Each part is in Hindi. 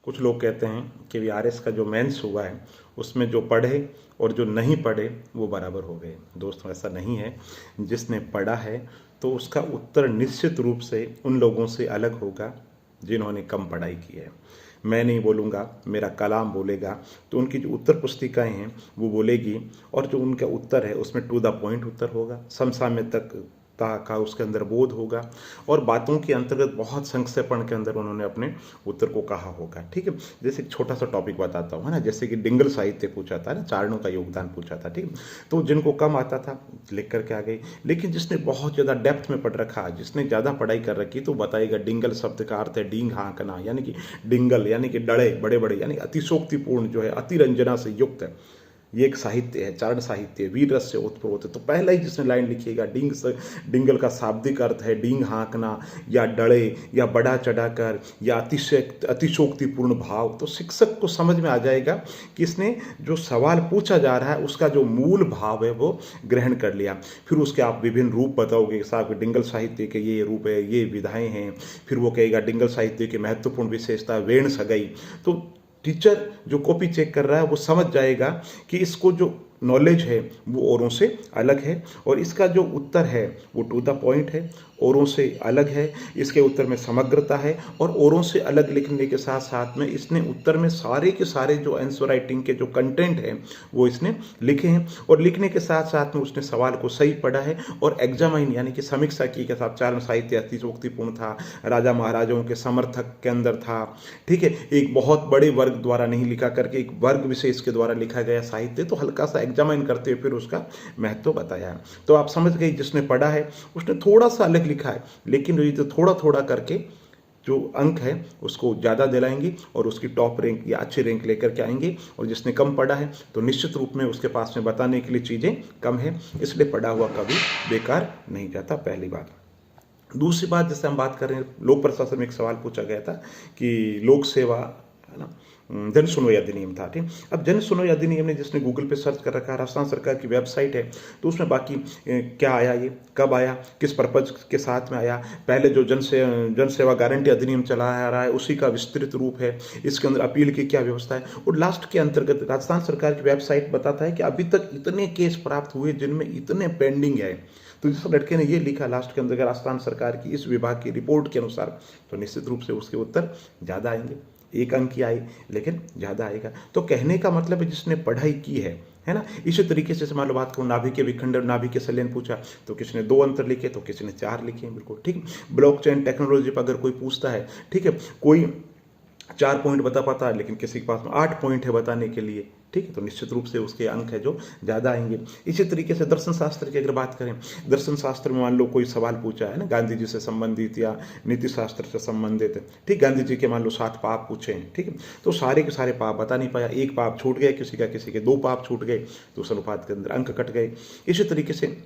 कुछ लोग कहते हैं कि वीआरएस का जो मेंस हुआ है उसमें जो पढ़े और जो नहीं पढ़े वो बराबर हो गए। दोस्तों, ऐसा नहीं है। जिसने पढ़ा है तो उसका उत्तर निश्चित रूप से उन लोगों से अलग होगा जिन्होंने कम पढ़ाई की है। मैं नहीं बोलूँगा, मेरा कलाम बोलेगा, तो उनकी जो उत्तर पुस्तिकाएं हैं वो बोलेगी, और जो उनका उत्तर है उसमें टू द पॉइंट उत्तर होगा, समसामयिकता का उसके अंदर बोध होगा, और बातों के अंतर्गत बहुत संक्षेपण के अंदर उन्होंने अपने उत्तर को कहा होगा। ठीक है, जैसे एक छोटा सा टॉपिक बताता हूँ, है ना। जैसे कि डिंगल साहित्य पूछा था ना, चारणों का योगदान पूछा था। ठीक है, तो जिनको कम आता था लिख करके आ गई, लेकिन जिसने बहुत ज़्यादा डेप्थ में पढ़ रखा, जिसने ज़्यादा पढ़ाई कर रखी, तो बताएगा डिंगल शब्द का अर्थ है डींग हाँकना, यानी कि डिंगल यानी कि डड़े, बड़े बड़े, यानी अतिशोक्तिपूर्ण जो है, अतिरंजना से युक्त है। ये एक साहित्य है, चारण साहित्य, वीर रस से उत्प्रोत है। तो पहला ही जिसने लाइन लिखिएगा, डिंगल का शाब्दिक अर्थ है डींग हाँकना, या डड़े, या बड़ा चढ़ाकर, या अतिशोक्तिपूर्ण भाव। तो शिक्षक को समझ में आ जाएगा कि इसने जो सवाल पूछा जा रहा है उसका जो मूल भाव है वो ग्रहण कर लिया। फिर उसके आप विभिन्न रूप बताओगे, साहब डिंगल साहित्य के ये रूप है, ये विधाएं हैं। फिर वो कहेगा डिंगल साहित्य की महत्वपूर्ण विशेषता वेण सगाई। तो टीचर जो कॉपी चेक कर रहा है वो समझ जाएगा कि इसको जो नॉलेज है वो औरों से अलग है, और इसका जो उत्तर है वो टू द पॉइंट है, औरों से अलग है। इसके उत्तर में समग्रता है, और औरों से अलग लिखने के साथ साथ में इसने उत्तर में सारे के सारे जो आंसर राइटिंग के जो कंटेंट हैं वो इसने लिखे हैं, और लिखने के साथ साथ में उसने सवाल को सही पढ़ा है और एग्जामाइन यानी कि समीक्षा की के साथ। चारण साहित्य अतिशोक्तिपूर्ण था, राजा महाराजाओं के समर्थक के अंदर था। ठीक है, एक बहुत बड़े वर्ग द्वारा नहीं लिखा करके एक वर्ग विशेष के द्वारा लिखा गया साहित्य, तो हल्का सा एग्जामाइन करते हुए फिर उसका महत्व बताया है। तो आप समझ गए, जिसने पढ़ा है उसने थोड़ा सा अलग लिखा है, लेकिन ये तो थोड़ा थोड़ा करके जो अंक है उसको ज़्यादा दिलाएंगे और उसकी टॉप रैंक या अच्छी रैंक लेकर के आएंगे। और जिसने कम पढ़ा है तो निश्चित रूप में उसके पास में बताने के लिए चीज़ें कम है, इसलिए पढ़ा हुआ कभी बेकार नहीं जाता। पहली बात। दूसरी बात, जैसे हम बात कर रहे हैं लोक प्रशासन में एक सवाल पूछा गया था कि लोक सेवा, है ना, जन सुनवाई अधिनियम था। ठीक, अब जन सुनवाई अधिनियम ने जिसने गूगल पे सर्च कर रखा है, राजस्थान सरकार की वेबसाइट है, तो उसमें बाकी क्या आया, ये कब आया, किस पर्पज के साथ में आया, पहले जो जन सेवा गारंटी अधिनियम चला आ रहा है उसी का विस्तृत रूप है, इसके अंदर अपील की क्या व्यवस्था है, और लास्ट के अंतर्गत राजस्थान सरकार की वेबसाइट बताता है कि अभी तक इतने केस प्राप्त हुए जिनमें इतने पेंडिंग है। तो जिस लड़के ने ये लिखा लास्ट के अंदर राजस्थान सरकार की इस विभाग की रिपोर्ट के अनुसार, तो निश्चित रूप से उसके उत्तर ज़्यादा आएंगे। एक अंक की आए लेकिन ज़्यादा आएगा। तो कहने का मतलब है जिसने पढ़ाई की है ना। इसी तरीके से मान लो बात करूँ नाभि के विखंडन, नाभि के संलयन पूछा तो किसी ने 2 अंतर लिखे तो किसी ने 4 लिखे, बिल्कुल ठीक। ब्लॉकचेन टेक्नोलॉजी पर अगर कोई पूछता है, ठीक है, कोई 4 पॉइंट बता पाता है लेकिन किसी के पास में 8 पॉइंट है बताने के लिए, ठीक है, तो निश्चित रूप से उसके अंक है जो ज़्यादा आएंगे। इसी तरीके से दर्शन शास्त्र की अगर बात करें, दर्शन शास्त्र में मान लो कोई सवाल पूछा है ना गांधी जी से संबंधित या नीति शास्त्र से संबंधित, ठीक, गांधी जी के मान लो 7 पाप पूछे हैं, ठीक है, तो सारे के सारे पाप बता नहीं पाया, एक पाप छूट गए किसी के 2 पाप छूट गए, तो उस अनुपात के अंदर अंक कट गए। इसी तरीके से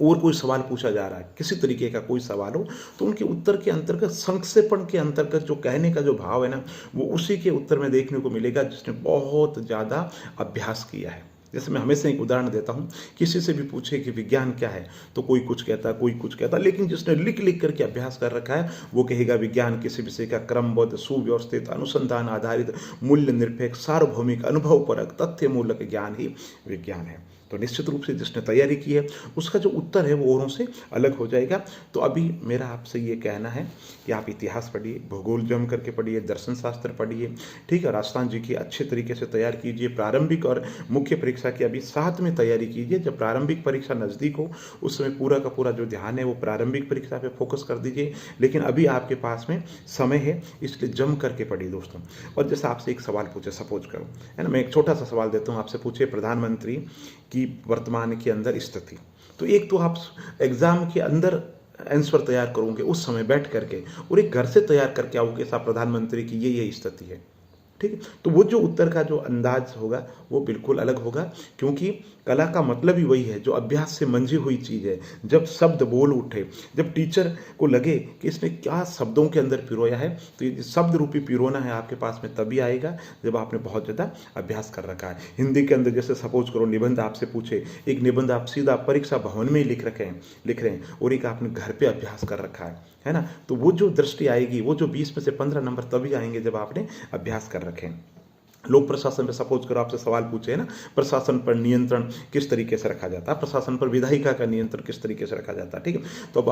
और कोई सवाल पूछा जा रहा है, किसी तरीके का कोई सवाल हो, तो उनके उत्तर के अंतर्गत संक्षेपण के अंतर्गत जो कहने का जो भाव है ना, वो उसी के उत्तर में देखने को मिलेगा जिसने बहुत ज़्यादा अभ्यास किया है। जैसे मैं हमेशा एक उदाहरण देता हूँ, किसी से भी पूछे कि विज्ञान क्या है तो कोई कुछ कहता, कोई कुछ कहता, लेकिन जिसने लिख लिख करके अभ्यास कर रखा है वो कहेगा विज्ञान किसी विषय का क्रमबद्ध, सुव्यवस्थित, अनुसंधान आधारित, मूल्य निरपेक्ष, सार्वभौमिक, अनुभवपरक, तथ्य मूलक ज्ञान ही विज्ञान है। तो निश्चित रूप से जिसने तैयारी की है उसका जो उत्तर है वो औरों से अलग हो जाएगा। तो अभी मेरा आपसे ये कहना है कि आप इतिहास पढ़िए, भूगोल जम करके पढ़िए, दर्शन शास्त्र पढ़िए, ठीक है, राजस्थान जी की अच्छे तरीके से तैयार कीजिए। प्रारंभिक और मुख्य परीक्षा की अभी साथ में तैयारी कीजिए। जब प्रारंभिक परीक्षा नज़दीक हो उस समय पूरा का पूरा जो ध्यान है वो प्रारंभिक परीक्षा पे फोकस कर दीजिए, लेकिन अभी आपके पास में समय है इसलिए जम करके पढ़िए दोस्तों। और जैसे आपसे एक सवाल पूछे, सपोज करो, है ना, मैं एक छोटा सा सवाल देता हूँ आपसे, पूछे प्रधानमंत्री की वर्तमान के अंदर स्थिति, तो एक तो आप एग्जाम के अंदर आंसर तैयार करोगे उस समय बैठ करके, और एक घर से तैयार करके आओगे साहब प्रधानमंत्री की ये स्थिति है, ठीक है, तो वो जो उत्तर का जो अंदाज होगा वो बिल्कुल अलग होगा, क्योंकि कला का मतलब ही वही है जो अभ्यास से मंझी हुई चीज़ है। जब शब्द बोल उठे, जब टीचर को लगे कि इसने क्या शब्दों के अंदर पिरोया है, तो ये शब्द रूपी पिरोना है आपके पास में तभी आएगा जब आपने बहुत ज़्यादा अभ्यास कर रखा है। हिंदी के अंदर जैसे सपोज करो निबंध आपसे पूछे, एक निबंध आप सीधा परीक्षा भवन में ही लिख रहे हैं और एक आपने घर पर अभ्यास कर रखा है, है ना। तो वो जो दृष्टि आएगी, वो जो 20 में से 15 नंबर तभी आएंगे जब आपने अभ्यास कर रखे। लोक प्रशासन पे सपोज करो आपसे सवाल पूछे ना, प्रशासन पर नियंत्रण किस तरीके से रखा जाता है, प्रशासन पर विधायिका का नियंत्रण किस तरीके से रखा जाता है, ठीक है। तो अब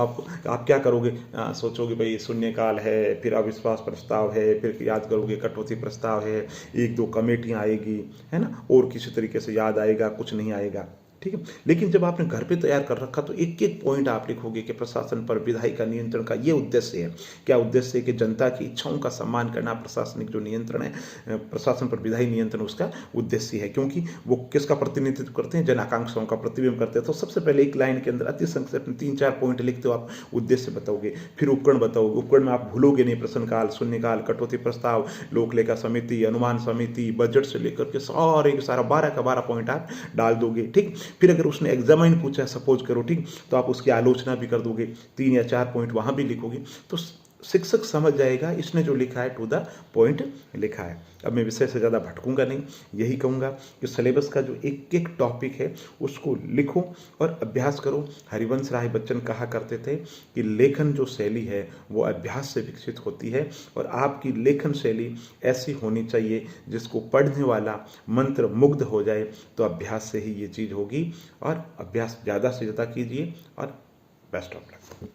आप क्या करोगे, सोचोगे भाई शून्यकाल है, फिर अविश्वास प्रस्ताव है, फिर याद करोगे कटौती प्रस्ताव है, एक दो कमेटियां आएगी, है ना, और किसी तरीके से याद आएगा, कुछ नहीं आएगा, ठीक है। लेकिन जब आपने घर पे तैयार कर रखा तो एक एक पॉइंट आप लिखोगे कि प्रशासन पर विधायिका नियंत्रण का ये उद्देश्य है। क्या उद्देश्य है कि जनता की इच्छाओं का सम्मान करना, प्रशासनिक जो नियंत्रण है, प्रशासन पर विधायी नियंत्रण उसका उद्देश्य है, क्योंकि वो किसका प्रतिनिधित्व करते हैं, जन आकांक्षाओं का प्रतिबिंब करते हैं। तो सबसे पहले एक लाइन के अंदर अति संक्षेप में 3-4 पॉइंट लिखते हो आप, उद्देश्य बताओगे, फिर उपकरण बताओगे, उपकरण में आप भूलोगे नहीं, प्रश्नकाल, शून्यकाल, कटौती प्रस्ताव, लोक लेखा समिति, अनुमान समिति, बजट से लेकर के सारे के सारा 12 का 12 पॉइंट आप डाल दोगे, ठीक। फिर अगर उसने एग्जामिन पूछा है सपोज करो, ठीक, तो आप उसकी आलोचना भी कर दोगे, 3 या 4 पॉइंट वहां भी लिखोगे, तो शिक्षक समझ जाएगा इसने जो लिखा है टू द पॉइंट लिखा है। अब मैं विषय से ज़्यादा भटकूंगा नहीं, यही कहूँगा कि सिलेबस का जो एक एक टॉपिक है उसको लिखो और अभ्यास करो। हरिवंश राय बच्चन कहा करते थे कि लेखन जो शैली है वो अभ्यास से विकसित होती है, और आपकी लेखन शैली ऐसी होनी चाहिए जिसको पढ़ने वाला मंत्र मुग्ध हो जाए। तो अभ्यास से ही ये चीज़ होगी, और अभ्यास ज़्यादा से ज़्यादा कीजिए, और बेस्ट ऑफ लक।